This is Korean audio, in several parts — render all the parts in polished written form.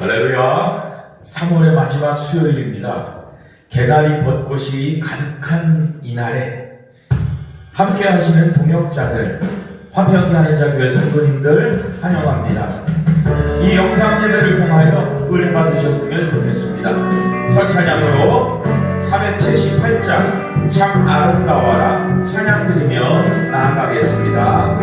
할렐루야. 3월의 마지막 수요일입니다. 개나리 벚꽃이 가득한 이날에 함께 하시는 동역자들, 화평 한인자교회 성도님들 환영합니다. 이 영상 예배를 통하여 은혜 받으셨으면 좋겠습니다. 첫 찬양으로 478장 참 아름다워라 찬양 드리며 나아가겠습니다.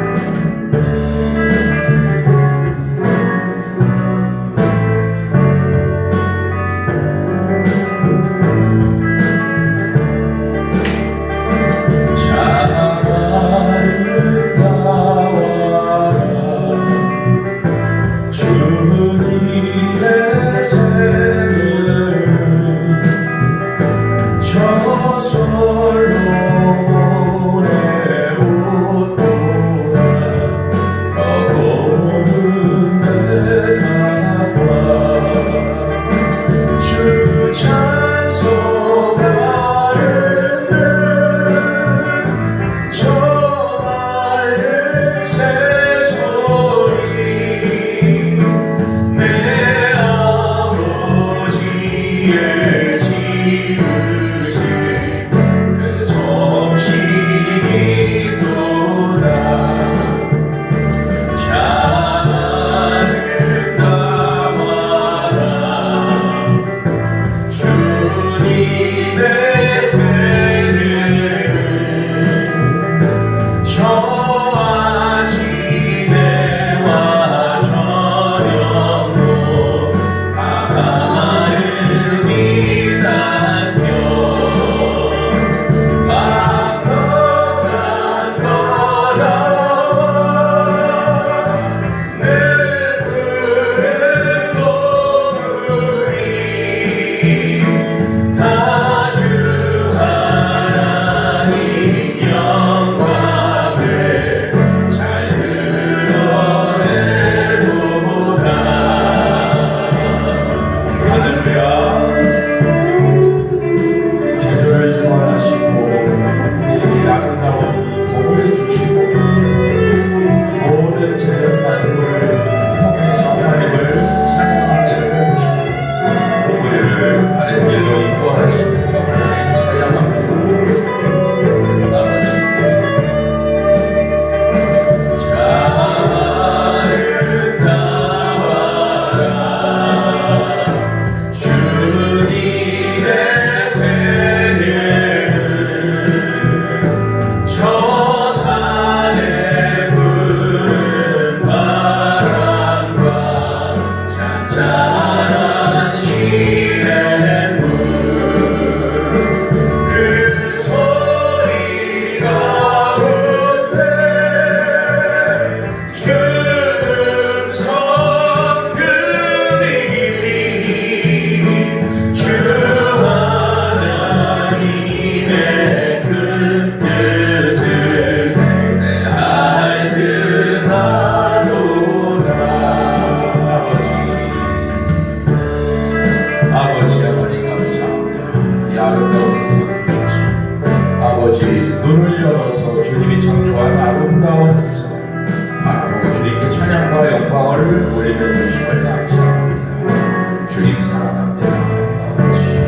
눈을 열어서 주님이 창조한 아름다운 세상 바라보고 주님께 찬양과 영광을 올리는 주심을 감사합니다. 주님 사랑합니다. 아버지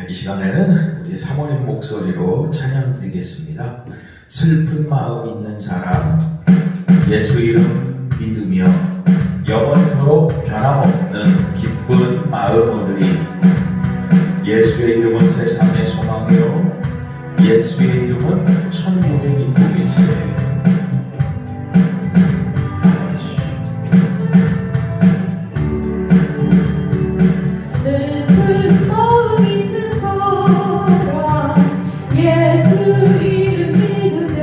이 시간에는 우리 사모님 목소리로 찬양 드리겠습니다. 슬픈 마음 있는 사람 예수 이름 믿으며 영원토록 변함없는 기쁜 마음 얻으리. 예수의 이름은 세상의 소망이요 예수의 이름은 천국의 기쁨일세. 예수 이름 믿으면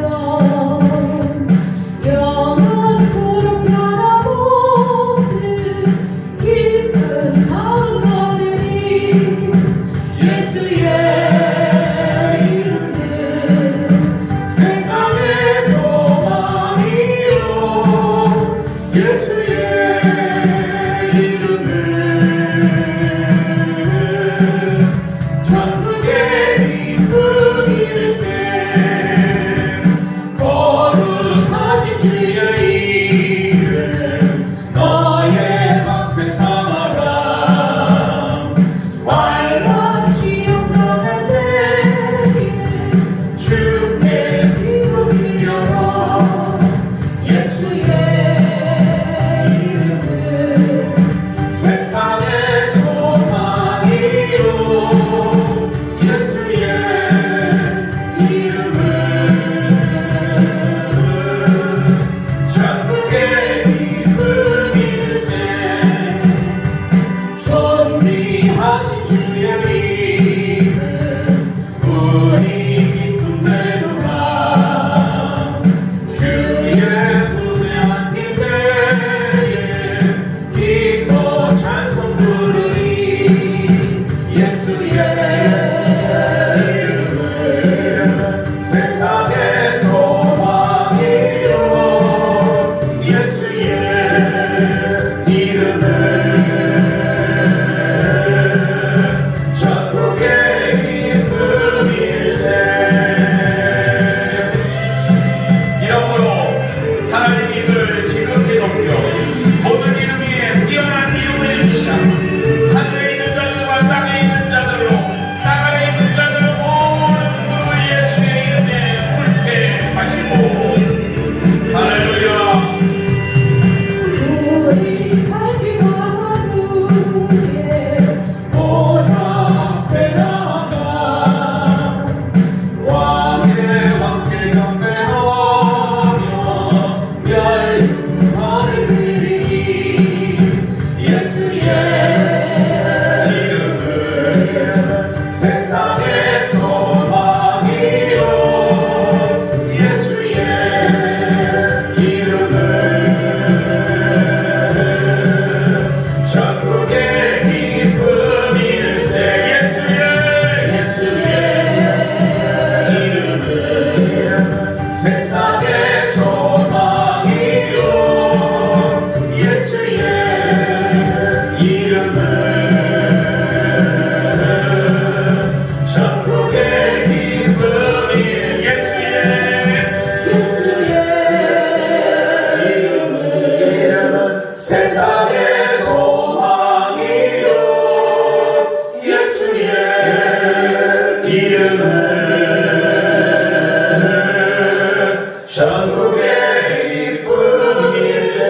천국의 기쁨일세.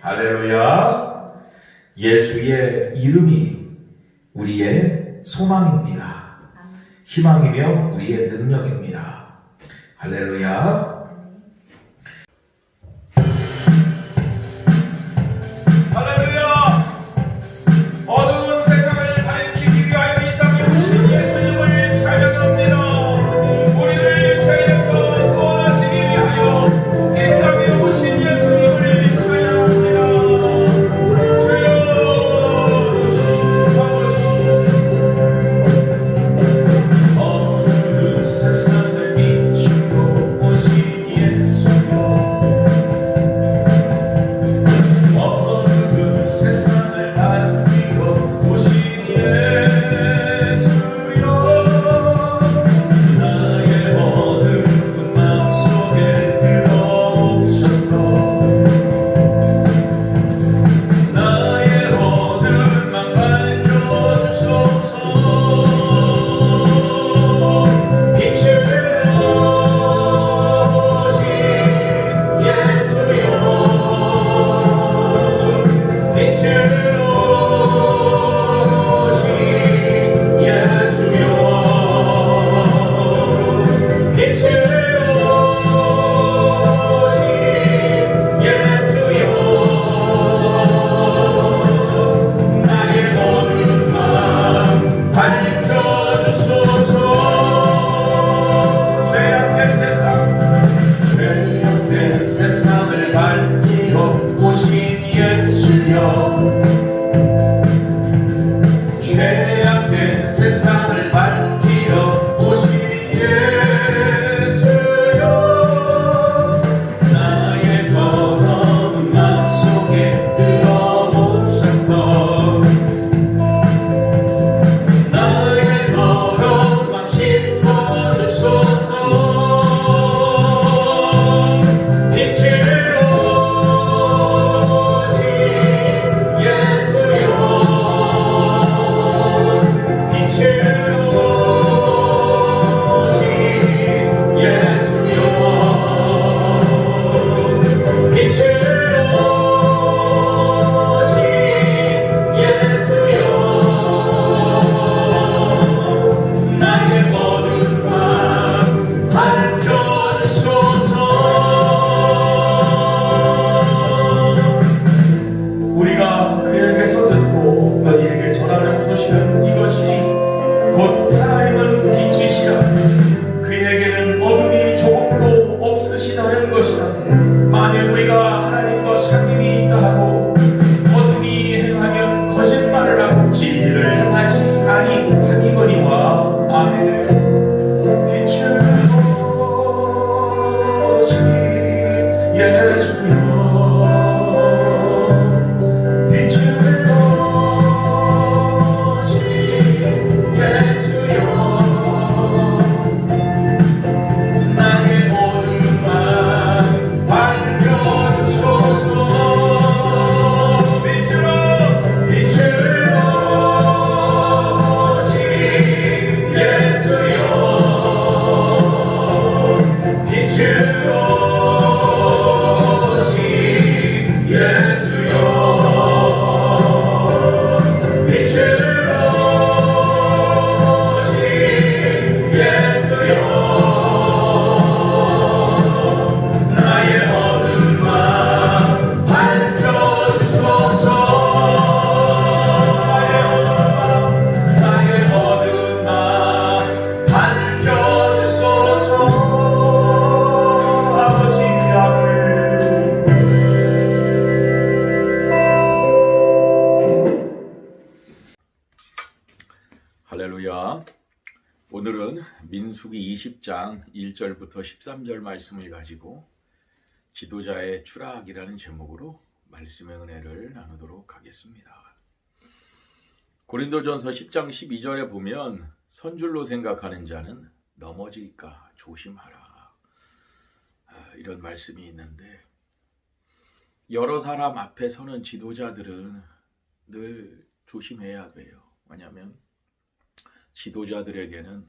할렐루야. 예수의 이름이 우리의 소망입니다. 희망이며 우리의 능력입니다. 할렐루야. 어두운 세상을 밝히기 위하여 이 땅에 오신 예수님을 찬양합니다. 우리를 죄에서 구원하시기 위하여 이 땅에 오신 예수님을 찬양합니다. 주여 어두운 세상을 비추고 오신 예수여, 어두운 세상을 밝히고 오신 예수여, 나의 어두운 마음속에 들어오셔서 나의 어두운 맘 밝혀주소서. 빛으로 오신 예수여, 빛으로 오신 예수여, 빛으로 오신 예수여, 나의 어두운 맘 밝혀주소서. 죄악된 세상을 밝히러 오신 예수여, 죄악된 세상을 밝히러 오신 예수여, 나의 더러운 마음속에 들어오셔서 나의 더러운 맘 씻어주소서. 빛으로 오신 예수여, 빛으로 오신 예수여, 빛으로 오신 예수여, 나의 어두운 맘 밝혀주소서. 우리가 그에게서 듣고 너희에게 전하는 소식은 이것이 곧 하나님은 빛이시라, 그에게는 어둠이 조금도 없으시다는 것이다. 만일 우리가 하나님과 상임이 있다 하고 어둠이 행하면 거짓말을 하고 진리를 행하지 아니하니거니와. 아멘. 빛으로 오신 예수여, 빛으로 오신 예수여, 나의 어두운 맘 밝혀주소서. 빛으로 오신 예수여, 빛으로 오신 예수여, 빛으로 오신 예수여, 나의 어두운 맘 밝혀주소서. 나의 어두운 맘 밝혀주소서. 아버지, 아멘. 할렐루야. 오늘은 민수기 20장 1절부터 13절 말씀을 가지고 지도자의 추락이라는 제목으로 말씀의 은혜를 나누도록 하겠습니다. 고린도전서 10장 12절에 보면 선줄로 생각하는 자는 넘어질까 조심하라, 이런 말씀이 있는데, 여러 사람 앞에 서는 지도자들은 늘 조심해야 돼요. 왜냐하면 지도자들에게는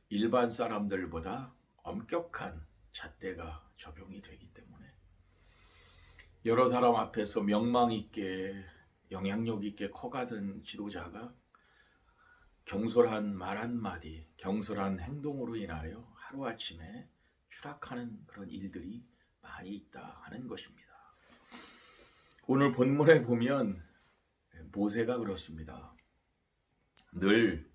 일반 사람들보다 엄격한 잣대가 적용이 되기 때문에 여러 사람 앞에서 명망 있게 영향력 있게 커가던 지도자가 경솔한 말 한마디, 경솔한 행동으로 인하여 하루아침에 추락하는 그런 일들이 많이 있다 하는 것입니다. 오늘 본문에 보면 모세가 그렇습니다. 늘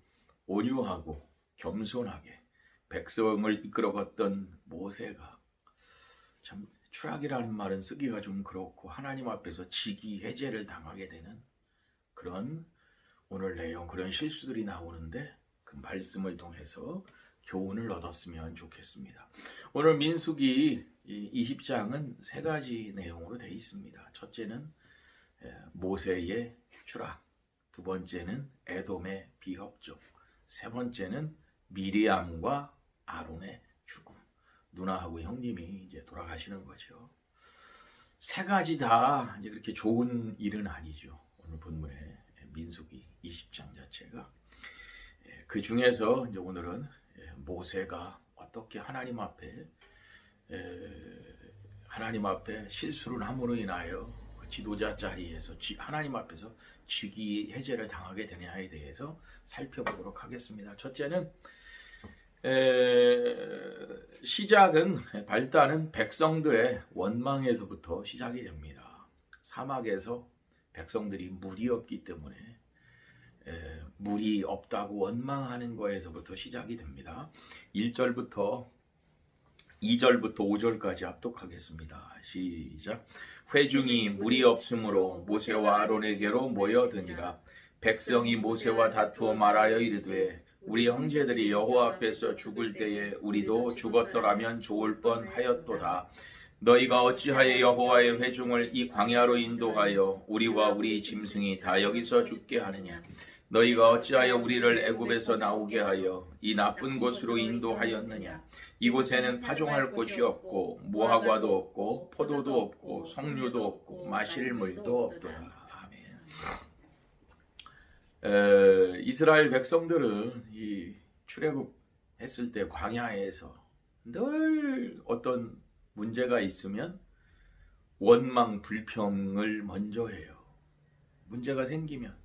온유하고 겸손하게 백성을 이끌어갔던 모세가 참 추락이라는 말은 쓰기가 좀 그렇고 하나님 앞에서 직위 해제를 당하게 되는 그런 오늘 내용, 그런 실수들이 나오는데 그 말씀을 통해서 교훈을 얻었으면 좋겠습니다. 오늘 민수기 20장은 세 가지 내용으로 되어 있습니다. 첫째는 모세의 추락, 두 번째는 에돔의 비협조, 세 번째는 미리암과 아론의 죽음. 누나하고 형님이 이제 돌아가시는 거죠. 세 가지 다 이제 그렇게 좋은 일은 아니죠. 오늘 본문의 민수기 20장 자체가 그 중에서 이제 오늘은 모세가 어떻게 하나님 앞에 실수를 함으로 인하여 지도자 자리에서 하나님 앞에서 직위 해제를 당하게 되냐에 대해서 살펴보도록 하겠습니다. 첫째는 발단은 백성들의 원망에서부터 시작이 됩니다. 사막에서 백성들이 물이 없기 때문에 물이 없다고 원망하는 거에서부터 시작이 됩니다. 1절부터 2절부터 5절까지 합독하겠습니다. 시작. 회중이 물이 없으므로 모세와 아론에게로 모여드니라. 백성이 모세와 다투어 말하여 이르되 우리 형제들이 여호와 앞에서 죽을 때에 우리도 죽었더라면 좋을 뻔하였도다. 너희가 어찌하여 여호와의 회중을 이 광야로 인도하여 우리와 우리 짐승이 다 여기서 죽게 하느냐. 너희가 어찌하여 우리를 애굽에서 나오게 하여 이 나쁜 곳으로 인도하였느냐. 이곳에는 파종할 곳이 없고 무화과도 없고 포도도 없고 석류도 없고 마실 물도 없더라. 아멘. 이스라엘 백성들은 이 출애굽했을 때 광야에서 늘 어떤 문제가 있으면 원망 불평을 먼저 해요. 문제가 생기면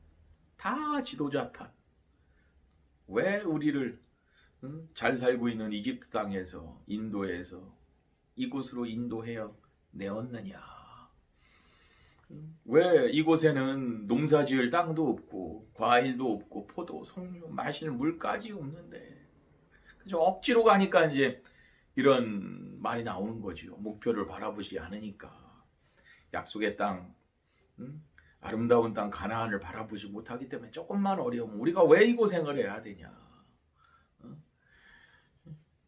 다 지도자 탓. 왜 우리를 잘 살고 있는 이집트 땅에서 인도에서 이곳으로 인도해요 내었느냐. 왜 이곳에는 농사지을 땅도 없고 과일도 없고 포도, 석류, 마실 물까지 없는데. 그죠? 억지로 가니까 이제 이런 말이 나오는 거죠. 목표를 바라보지 않으니까. 약속의 땅, 아름다운 땅 가나안을 바라보지 못하기 때문에 조금만 어려우면 우리가 왜 이 고생을 해야 되냐.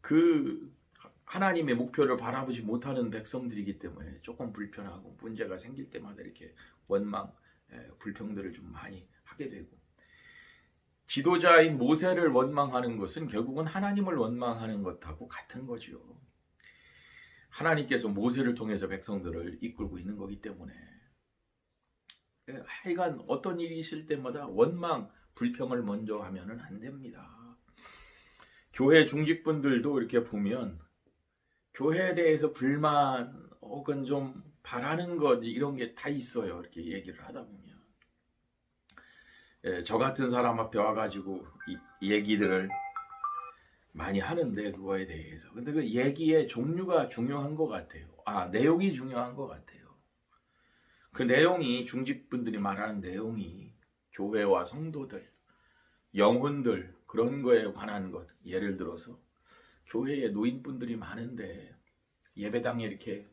그 하나님의 목표를 바라보지 못하는 백성들이기 때문에 조금 불편하고 문제가 생길 때마다 이렇게 원망, 불평들을 좀 많이 하게 되고, 지도자인 모세를 원망하는 것은 결국은 하나님을 원망하는 것하고 같은 거죠. 하나님께서 모세를 통해서 백성들을 이끌고 있는 거기 때문에 하여간 어떤 일이 있을 때마다 원망, 불평을 먼저 하면은 안 됩니다. 교회 중직분들도 이렇게 보면 교회에 대해서 불만 혹은 좀 바라는 것 이런 게 다 있어요. 이렇게 얘기를 하다 보면 저 같은 사람 앞에 와가지고 이 얘기들을 많이 하는데 그거에 대해서 근데 그 얘기의 종류가 중요한 것 같아요. 내용이 중요한 것 같아요. 그 내용이 중직분들이 말하는 내용이 교회와 성도들, 영혼들 그런 거에 관한 것. 예를 들어서 교회에 노인분들이 많은데 예배당에 이렇게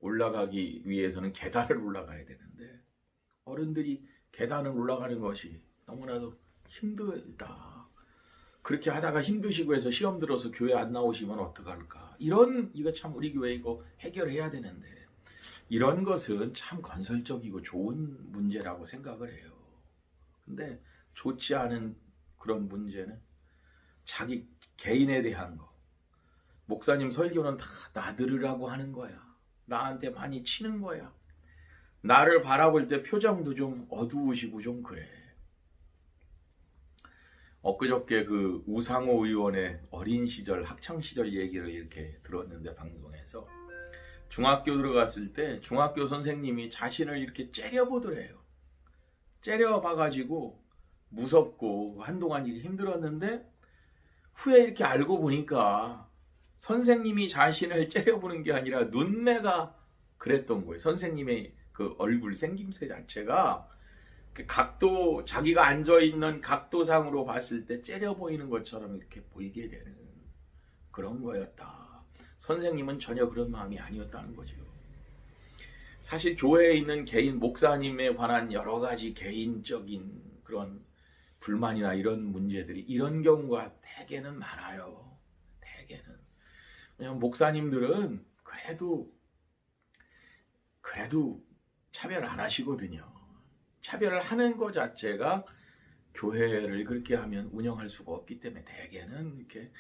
올라가기 위해서는 계단을 올라가야 되는데 어른들이 계단을 올라가는 것이 너무나도 힘들다. 그렇게 하다가 힘드시고 해서 시험 들어서 교회 안 나오시면 어떡할까. 이거 참 우리 교회 이거 해결해야 되는데 이런 것은 참 건설적이고 좋은 문제라고 생각을 해요. 근데 좋지 않은 그런 문제는 자기 개인에 대한 거. 목사님 설교는 다 나들으라고 하는 거야. 나한테 많이 치는 거야. 나를 바라볼 때 표정도 좀 어두우시고 좀 그래. 엊그저께 그 우상호 의원의 어린 시절 학창 시절 얘기를 이렇게 들었는데 방송에서 중학교 들어갔을 때 중학교 선생님이 자신을 이렇게 째려보더래요. 째려봐가지고 무섭고 한동안 이렇게 힘들었는데 후에 이렇게 알고 보니까 선생님이 자신을 째려보는 게 아니라 눈매가 그랬던 거예요. 선생님의 그 얼굴 생김새 자체가 그 각도, 자기가 앉아있는 각도상으로 봤을 때 째려 보이는 것처럼 이렇게 보이게 되는 그런 거였다. 선생님은 전혀 그런 마음이 아니었다는 거죠. 사실 교회에 있는 개인 목사님에 관한 여러 가지 개인적인 그런 불만이나 이런 문제들이 이런 경우가 대개는 많아요. 대개는. 왜냐면 목사님들은 그래도 차별 안 하시거든요. 차별을 하는 것 자체가 교회를 그렇게 하면 운영할 수가 없기 때문에 대개는 이렇게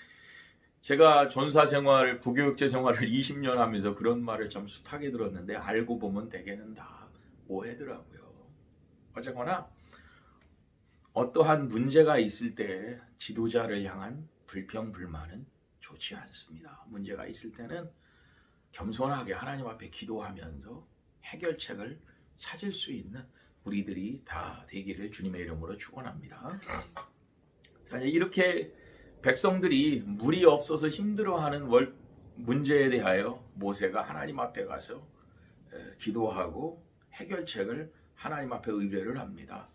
제가 전사 생활, 부교육제 생활을 20년 하면서 그런 말을 참 숱하게 들었는데 알고 보면 대개는 다 오해더라고요. 어쨌거나 어떠한 문제가 있을 때 지도자를 향한 불평, 불만은 좋지 않습니다. 문제가 있을 때는 겸손하게 하나님 앞에 기도하면서 해결책을 찾을 수 있는 우리들이 다 되기를 주님의 이름으로 축원합니다. 자, 이렇게 백성들이 물이 없어서 힘들어하는 문제에 대하여 모세가 하나님 앞에 가서 기도하고 해결책을 하나님 앞에 의뢰를 합니다.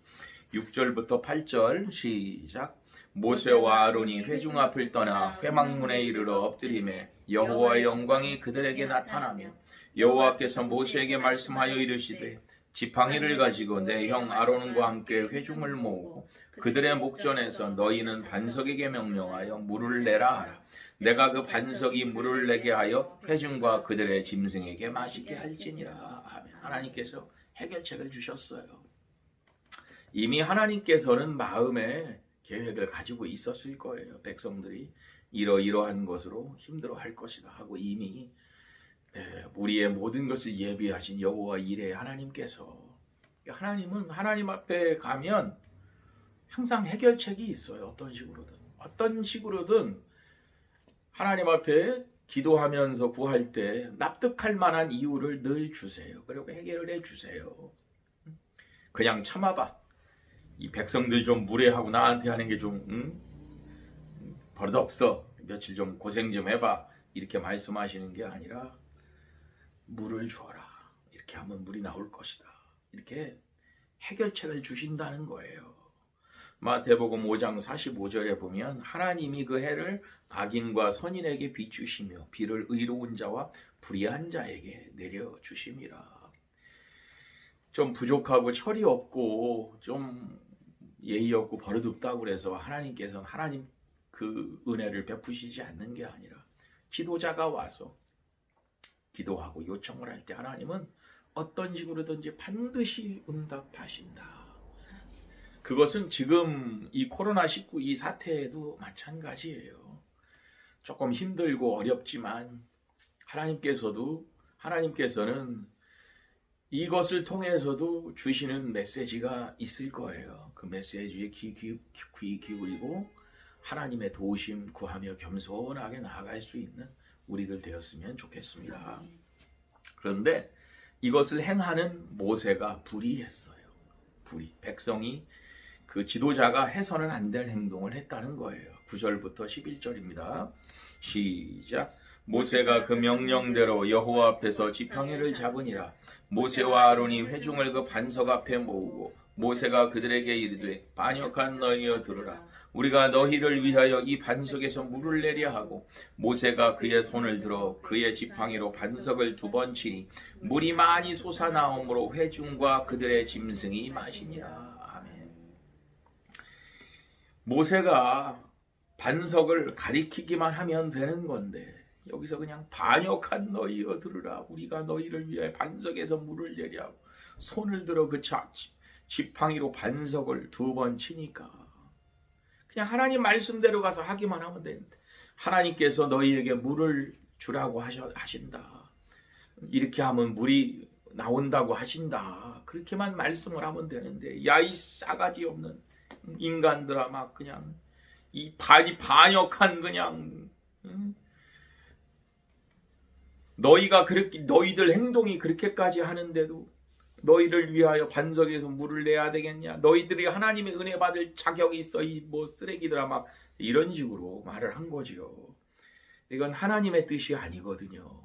6절부터 8절 시작. 모세와 아론이 회중 앞을 떠나 회막문에 이르러 엎드리매 여호와의 영광이 그들에게 나타나며 여호와께서 모세에게 말씀하여 이르시되 지팡이를 가지고 내 형 아론과 함께 회중을 모으고 그들의 목전에서 너희는 반석에게 명령하여 물을 내라 하라. 내가 그 반석이 물을 내게 하여 회중과 그들의 짐승에게 마시게 할지니라. 아멘. 하나님께서 해결책을 주셨어요. 이미 하나님께서는 마음에 계획을 가지고 있었을 거예요. 백성들이 이러이러한 것으로 힘들어할 것이다 하고 이미 우리의 모든 것을 예비하신 여호와 이레 하나님께서, 하나님은 하나님 앞에 가면 항상 해결책이 있어요. 어떤 식으로든 하나님 앞에 기도하면서 구할 때 납득할 만한 이유를 늘 주세요. 그리고 해결을 해주세요. 그냥 참아봐. 이 백성들 좀 무례하고 나한테 하는 게 좀 버릇없어. 며칠 좀 고생 좀 해봐. 이렇게 말씀하시는 게 아니라 물을 주어라. 이렇게 하면 물이 나올 것이다. 이렇게 해결책을 주신다는 거예요. 마태복음 5장 45절에 보면 하나님이 그 해를 악인과 선인에게 비추시며 비를 의로운 자와 불의한 자에게 내려주심이라. 좀 부족하고 철이 없고 좀 예의 없고 버릇 없다고 그래서 하나님께서는 하나님 그 은혜를 베푸시지 않는 게 아니라 지도자가 와서 기도하고 요청을 할 때 하나님은 어떤 식으로든지 반드시 응답하신다. 그것은 지금 이 코로나19 이 사태에도 마찬가지예요. 조금 힘들고 어렵지만 하나님께서는 이것을 통해서도 주시는 메시지가 있을 거예요. 그 메시지에 귀 기울이고 하나님의 도우심 구하며 겸손하게 나아갈 수 있는 우리들 되었으면 좋겠습니다. 그런데 이것을 행하는 모세가 불의했어요. 백성이 그 지도자가 해서는 안 될 행동을 했다는 거예요. 9절부터 11절입니다. 시작. 모세가 그 명령대로 여호와 앞에서 지팡이를 잡으니라. 모세와 아론이 회중을 그 반석 앞에 모으고 모세가 그들에게 이르되 반역한 너희여 들으라. 우리가 너희를 위하여 이 반석에서 물을 내려 하고 모세가 그의 손을 들어 그의 지팡이로 반석을 2번 치니 물이 많이 솟아나오므로 회중과 그들의 짐승이 마시니라. 아멘. 모세가 반석을 가리키기만 하면 되는 건데 여기서 그냥 반역한 너희여 들으라. 우리가 너희를 위하여 반석에서 물을 내려 하고 손을 들어 그 지팡이로 반석을 2번 치니까 그냥 하나님 말씀대로 가서 하기만 하면 되는데 하나님께서 너희에게 물을 주라고 하신다. 이렇게 하면 물이 나온다고 하신다. 그렇게만 말씀을 하면 되는데 야 이 싸가지 없는 인간들아 막 그냥 이 반역한 그냥 너희가 그렇게 너희들 행동이 그렇게까지 하는데도 너희를 위하여 반석에서 물을 내야 되겠냐? 너희들이 하나님의 은혜 받을 자격이 있어 이 뭐 쓰레기들아 막 이런 식으로 말을 한 거지요. 이건 하나님의 뜻이 아니거든요.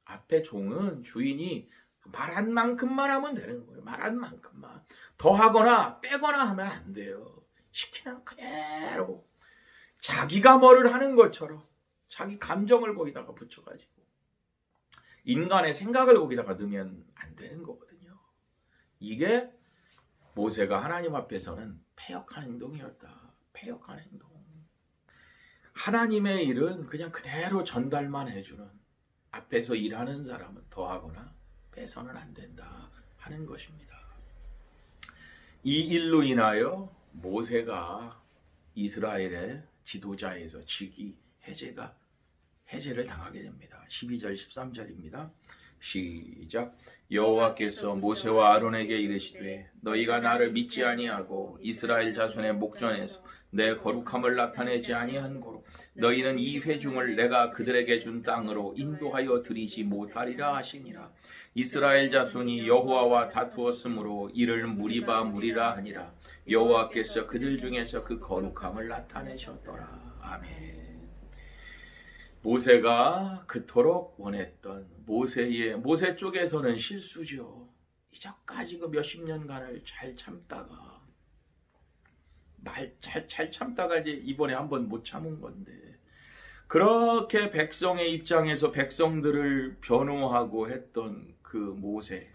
앞에 종은 주인이 말한 만큼만 하면 되는 거예요. 말한 만큼만. 더 하거나 빼거나 하면 안 돼요. 시키는 그대로 자기가 뭐를 하는 것처럼 자기 감정을 거기다가 붙여가지고 인간의 생각을 거기다가 넣으면 안 되는 거거든요. 이게 모세가 하나님 앞에서는 패역한 행동이었다. 패역한 행동. 하나님의 일은 그냥 그대로 전달만 해주는, 앞에서 일하는 사람은 더하거나 빼서는 안 된다 하는 것입니다. 이 일로 인하여 모세가 이스라엘의 지도자에서 직위 해제를 당하게 됩니다. 12절 13절입니다. 시작. 여호와께서 모세와 아론에게 이르시되 너희가 나를 믿지 아니하고 이스라엘 자손의 목전에서 내 거룩함을 나타내지 아니한 고로 너희는 이 회중을 내가 그들에게 준 땅으로 인도하여 들이지 못하리라 하시니라. 이스라엘 자손이 여호와와 다투었으므로 이를 무리라 하니라. 여호와께서 그들 중에서 그 거룩함을 나타내셨더라. 아멘. 모세가 그토록 원했던 모세 쪽에서는 실수죠. 이전까지 그 몇십 년간을 잘 참다가 잘 참다가 이제 이번에 한번 못 참은 건데, 그렇게 백성의 입장에서 백성들을 변호하고 했던 그 모세,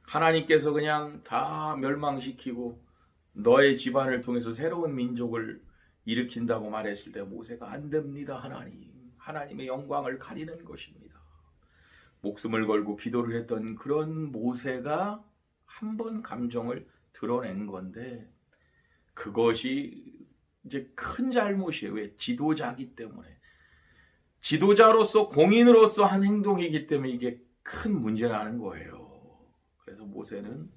하나님께서 그냥 다 멸망시키고 너의 집안을 통해서 새로운 민족을 일으킨다고 말했을 때 모세가 안 됩니다. 하나님의 영광을 가리는 것입니다. 목숨을 걸고 기도를 했던 그런 모세가 한 번 감정을 드러낸 건데, 그것이 이제 큰 잘못이에요. 왜? 지도자이기 때문에. 지도자로서 공인으로서 한 행동이기 때문에 이게 큰 문제라는 거예요. 그래서 모세는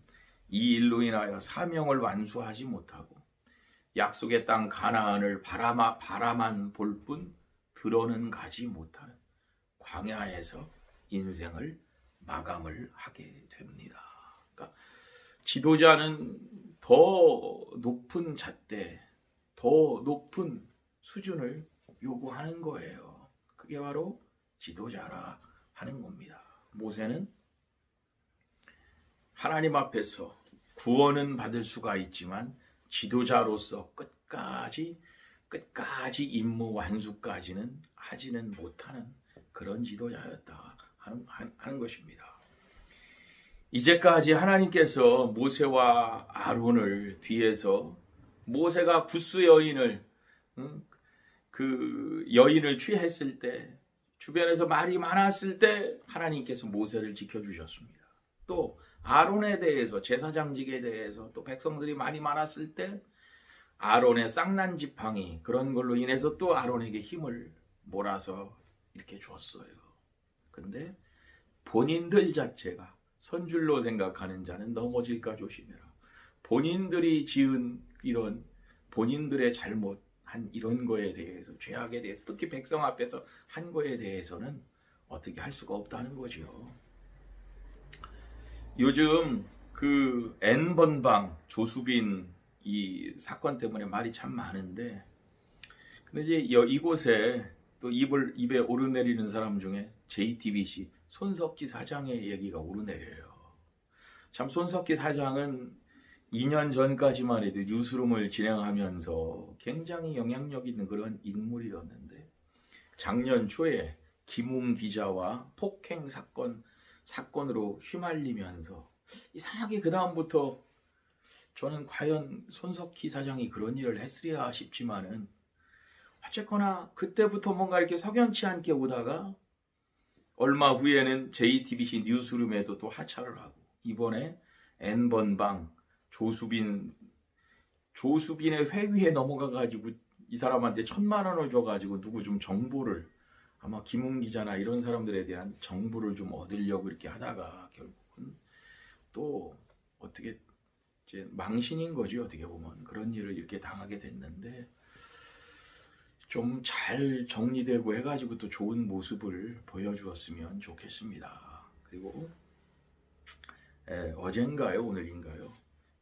이 일로 인하여 사명을 완수하지 못하고 약속의 땅 가나안을 바라만 볼 뿐 들어는 가지 못하는 광야에서 인생을 마감을 하게 됩니다. 그러니까 지도자는 더 높은 잣대, 더 높은 수준을 요구하는 거예요. 그게 바로 지도자라 하는 겁니다. 모세는 하나님 앞에서 구원은 받을 수가 있지만 지도자로서 끝까지 임무 완수까지는 하지는 못하는 그런 지도자였다 하는 것입니다. 이제까지 하나님께서 모세와 아론을 뒤에서, 모세가 구스 여인을 그 여인을 취했을 때, 주변에서 말이 많았을 때 하나님께서 모세를 지켜주셨습니다. 또 아론에 대해서, 제사장직에 대해서, 또 백성들이 많이 많았을 때 아론의 쌍난 지팡이, 그런 걸로 인해서 또 아론에게 힘을 몰아서 이렇게 줬어요. 근데 본인들 자체가 선줄로 생각하는 자는 넘어질까 조심해라. 본인들이 지은 이런 본인들의 잘못한 이런 거에 대해서, 죄악에 대해서, 특히 백성 앞에서 한 거에 대해서는 어떻게 할 수가 없다는 거죠. 요즘 그 N번방 조수빈 이 사건 때문에 말이 참 많은데, 근데 이제 이곳에 또 입에 오르내리는 사람 중에 JTBC 손석희 사장의 얘기가 오르내려요. 참 손석희 사장은 2년 전까지만 해도 뉴스룸을 진행하면서 굉장히 영향력 있는 그런 인물이었는데, 작년 초에 김웅 기자와 폭행 사건으로 휘말리면서 이상하게 그 다음부터 저는 과연 손석희 사장이 그런 일을 했으리야 싶지만은, 어쨌거나 그때부터 뭔가 이렇게 석연치 않게 오다가 얼마 후에는 JTBC 뉴스룸에도 또 하차를 하고, 이번에 N번방 조수빈의 회유에 넘어가가지고 이 사람한테 1,000만 원을 줘가지고 누구 좀 정보를, 아마 김웅 기자나 이런 사람들에 대한 정보를 좀 얻으려고 이렇게 하다가 결국은 또 어떻게 이제 망신인 거지, 어떻게 보면 그런 일을 이렇게 당하게 됐는데, 좀 잘 정리되고 해가지고 또 좋은 모습을 보여주었으면 좋겠습니다. 그리고 어젠가요, 오늘인가요?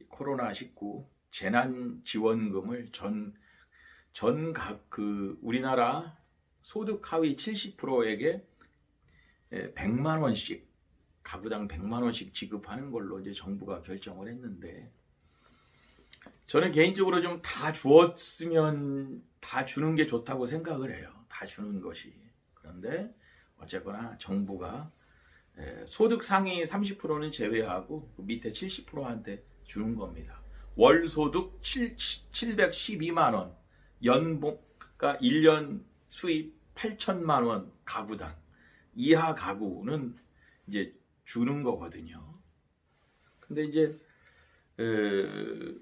코로나19 재난지원금을 우리나라 소득 하위 70%에게 100만 원씩, 가구당 100만 원씩 지급하는 걸로 이제 정부가 결정을 했는데, 저는 개인적으로 좀 다 주었으면 다 주는 게 좋다고 생각을 해요. 다 주는 것이. 그런데 어쨌거나 정부가 소득 상위 30%는 제외하고 그 밑에 70%한테 주는 겁니다. 월 소득 712만 원, 연봉, 그러니까 1년 수입 8천만 원 가구당 이하 가구는 이제 주는 거거든요. 근데 이제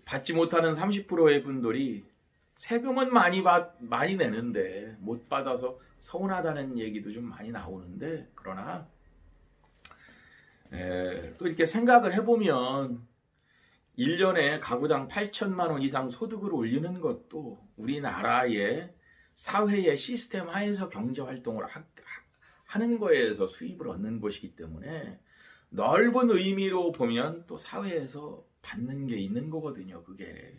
받지 못하는 30%의 분들이 세금은 많이 내는데 못 받아서 서운하다는 얘기도 좀 많이 나오는데, 그러나 또 이렇게 생각을 해보면 1년에 가구당 8천만 원 이상 소득을 올리는 것도 우리나라의 사회의 시스템 하에서 경제활동을 하는 거에서 수입을 얻는 것이기 때문에 넓은 의미로 보면 또 사회에서 받는 게 있는 거거든요. 그게.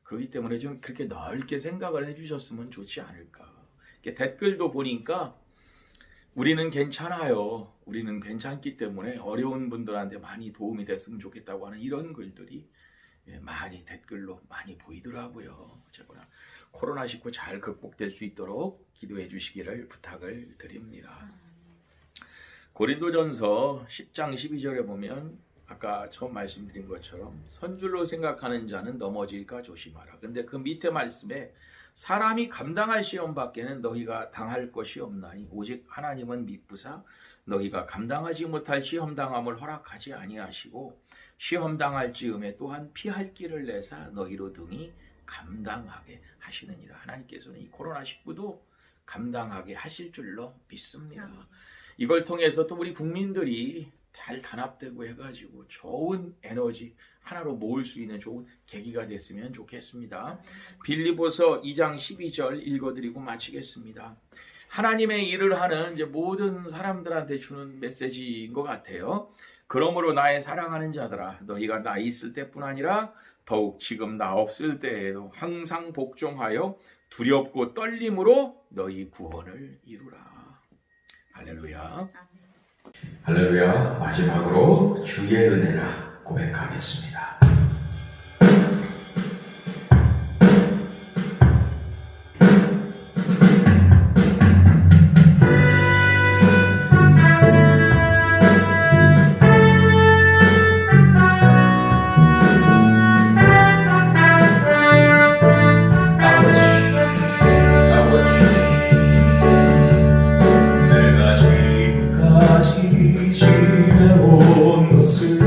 그렇기 때문에 좀 그렇게 넓게 생각을 해주셨으면 좋지 않을까. 댓글도 보니까 우리는 괜찮아요. 우리는 괜찮기 때문에 어려운 분들한테 많이 도움이 됐으면 좋겠다고 하는 이런 글들이 많이 댓글로 많이 보이더라고요. 어쨌거나 코로나19 잘 극복될 수 있도록 기도해 주시기를 부탁을 드립니다. 고린도전서 10장 12절에 보면 아까 처음 말씀드린 것처럼 선줄로 생각하는 자는 넘어질까 조심하라. 근데 그 밑에 말씀에 사람이 감당할 시험 밖에는 너희가 당할 것이 없나니 오직 하나님은 미쁘사 너희가 감당하지 못할 시험 당함을 허락하지 아니하시고 시험 당할 즈음에 또한 피할 길을 내사 너희로 등이 감당하게 하시느니라. 하나님께서는 이 코로나19도 감당하게 하실 줄로 믿습니다. 이걸 통해서 또 우리 국민들이 잘 단합되고 해가지고 좋은 에너지 하나로 모을 수 있는 좋은 계기가 됐으면 좋겠습니다. 빌립보서 2장 12절 읽어드리고 마치겠습니다. 하나님의 일을 하는 이제 모든 사람들한테 주는 메시지인 것 같아요. 그러므로 나의 사랑하는 자들아, 너희가 나 있을 때뿐 아니라 더욱 지금 나 없을 때에도 항상 복종하여 두렵고 떨림으로 너희 구원을 이루라. 할렐루야. 할렐루야. 마지막으로 주의 은혜라 고백하겠습니다. 지내온 것을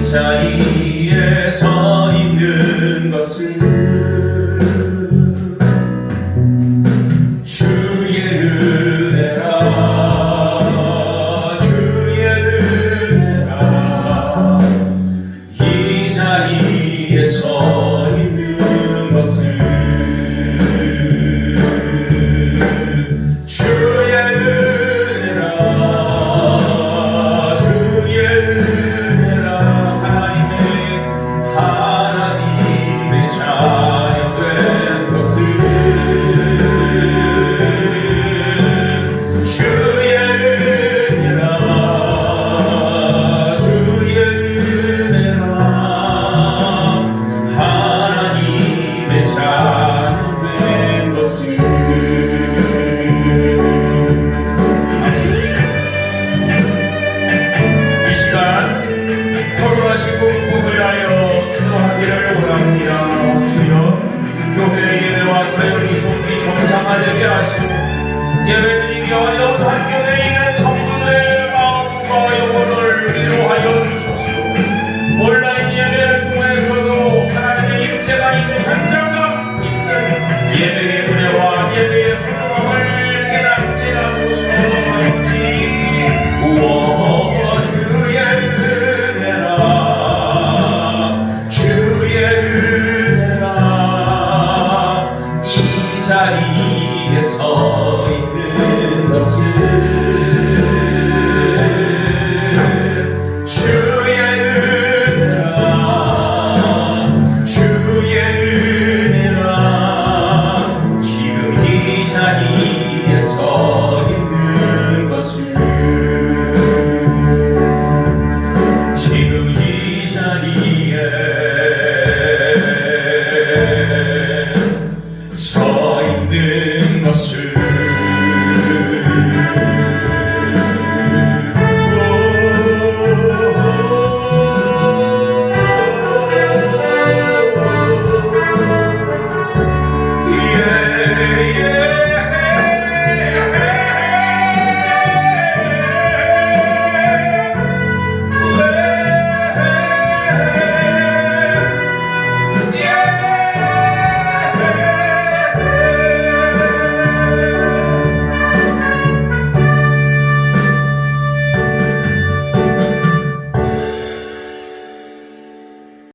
자리에 서 있는 것은